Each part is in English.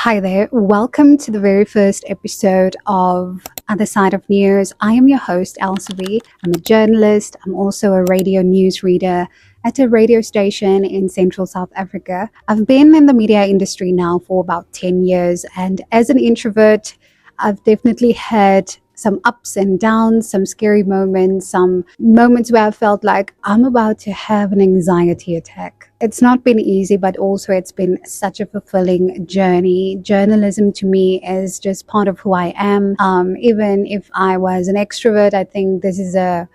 Hi there. Welcome to the very first episode of Other Side of News. I am your host, Elsabé. I'm a journalist. I'm also a radio news reader at a radio station in Central South Africa. I've been in the media industry now for about 10 years, and as an introvert, I've definitely had some ups and downs, some scary moments, some moments where I felt like I'm about to have an anxiety attack. It's not been easy, but also it's been such a fulfilling journey. Journalism to me is just part of who I am. Even if I was an extrovert, I think this is a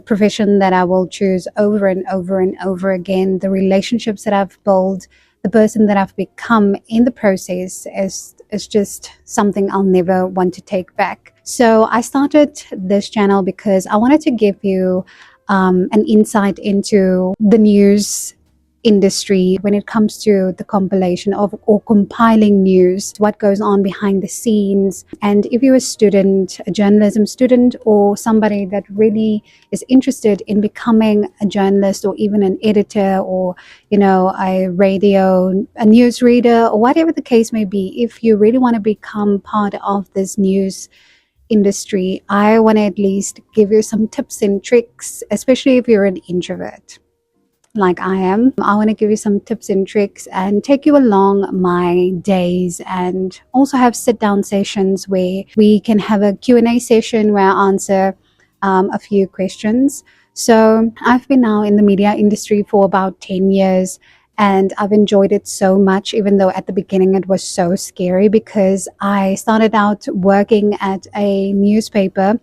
profession that I will choose over and over and over again. The relationships that I've built, the person that I've become in the process is just something I'll never want to take back. So I started this channel because I wanted to give you an insight into the news industry when it comes to the compilation of or compiling news, what goes on behind the scenes. And if you're a student, a journalism student, or somebody that really is interested in becoming a journalist or even an editor or a news reader, or whatever the case may be, if you really want to become part of this news industry, I want to at least give you some tips and tricks, especially if you're an introvert like I am. I want to give you some tips and tricks and take you along my days, and also have sit-down sessions where we can have a Q&A session where I answer a few questions. So I've been now in the media industry for about 10 years, and I've enjoyed it so much, even though at the beginning it was so scary, because I started out working at a newspaper,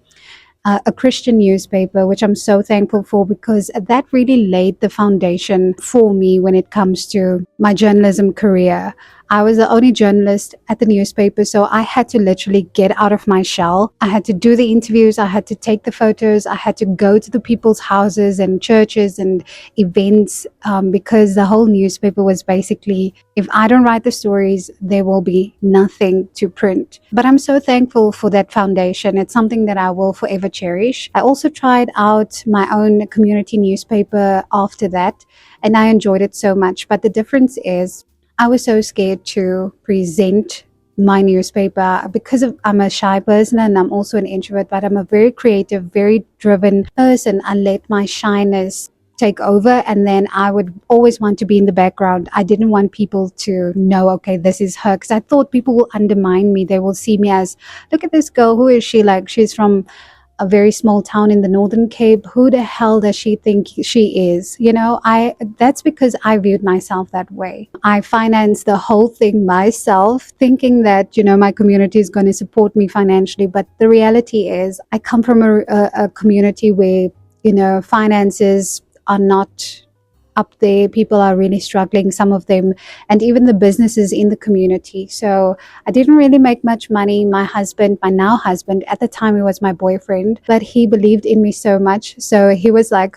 a Christian newspaper, which I'm so thankful for, because that really laid the foundation for me when it comes to my journalism career. I was the only journalist at the newspaper, so I had to literally get out of my shell. I had to do the interviews, I had to take the photos, I had to go to the people's houses and churches and events, because the whole newspaper was basically, if I don't write the stories, there will be nothing to print. But I'm so thankful for that foundation. It's something that I will forever cherish. I also tried out my own community newspaper after that, and I enjoyed it so much. But the difference is, I was so scared to present my newspaper because I'm a shy person and I'm also an introvert, but I'm a very creative, very driven person. I let my shyness take over, and then I would always want to be in the background. I didn't want people to know, okay, this is her, because I thought people will undermine me. They will see me as, look at this girl, who is she? Like, she's from a very small town in the Northern Cape. Who the hell does she think she is? That's because I viewed myself that way. I financed the whole thing myself, thinking that, my community is going to support me financially. But the reality is, I come from a community where, finances are not up there. People are really struggling, some of them, and even the businesses in the community. So I didn't really make much money. My husband, my now husband, at the time he was my boyfriend, but he believed in me so much. So he was like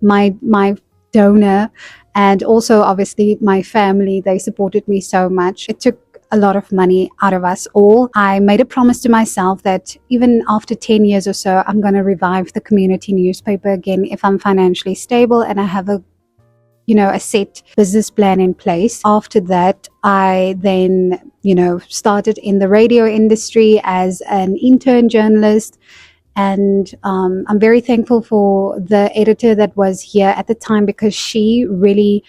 my donor, and also obviously my family, they supported me so much. It took a lot of money out of us all. I made a promise to myself that even after 10 years or so, I'm going to revive the community newspaper again if I'm financially stable and I have a set business plan in place. After that, I then, started in the radio industry as an intern journalist. And I'm very thankful for the editor that was here at the time, because she really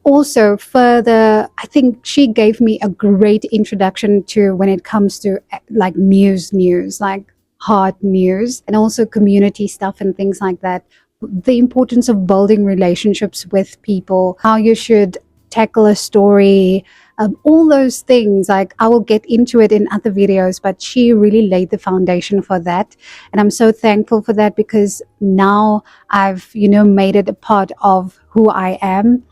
also further, I think she gave me a great introduction to when it comes to like news, like hard news, and also community stuff and things like that. The importance of building relationships with people, how you should tackle a story, all those things. Like, I will get into it in other videos, but she really laid the foundation for that. And I'm so thankful for that, because now I've, made it a part of who I am.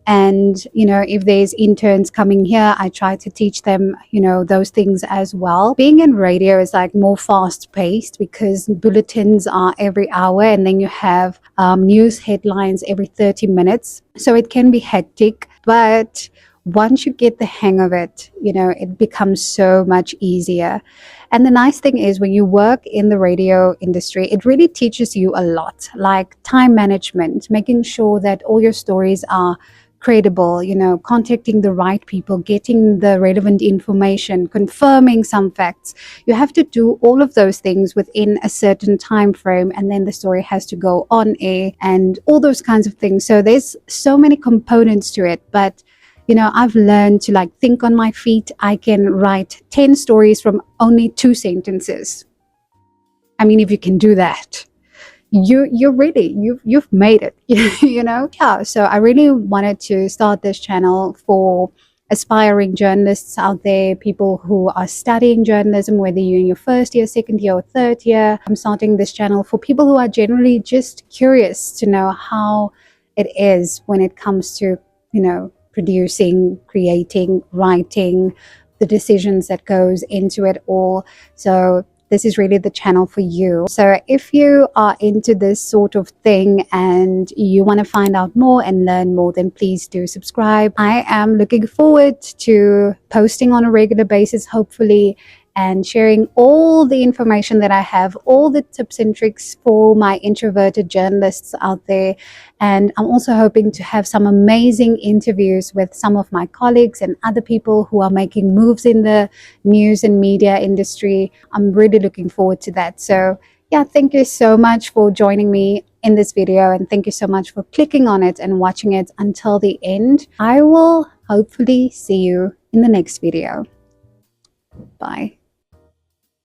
And, if there's interns coming here, I try to teach them, those things as well. Being in radio is like more fast paced, because bulletins are every hour, and then you have news headlines every 30 minutes. So it can be hectic, but once you get the hang of it, it becomes so much easier. And the nice thing is, when you work in the radio industry, it really teaches you a lot, like time management, making sure that all your stories are credible, contacting the right people, getting the relevant information, confirming some facts. You have to do all of those things within a certain time frame, and then the story has to go on air and all those kinds of things. So there's so many components to it, but I've learned to like think on my feet. I can write 10 stories from only 2 sentences. I mean, if you can do that, you're ready. You've made it. Yeah, so I really wanted to start this channel for aspiring journalists out there, people who are studying journalism, whether you're in your first year, second year, or third year. I'm starting this channel for people who are generally just curious to know how it is when it comes to producing, creating, writing, the decisions that goes into it all. So this is really the channel for you. So if you are into this sort of thing and you want to find out more and learn more, then please do subscribe. I am looking forward to posting on a regular basis, hopefully, and sharing all the information that I have, all the tips and tricks for my introverted journalists out there. And I'm also hoping to have some amazing interviews with some of my colleagues and other people who are making moves in the news and media industry. I'm really looking forward to that. So yeah, thank you so much for joining me in this video, and thank you so much for clicking on it and watching it until the end. I will hopefully see you in the next video. Bye.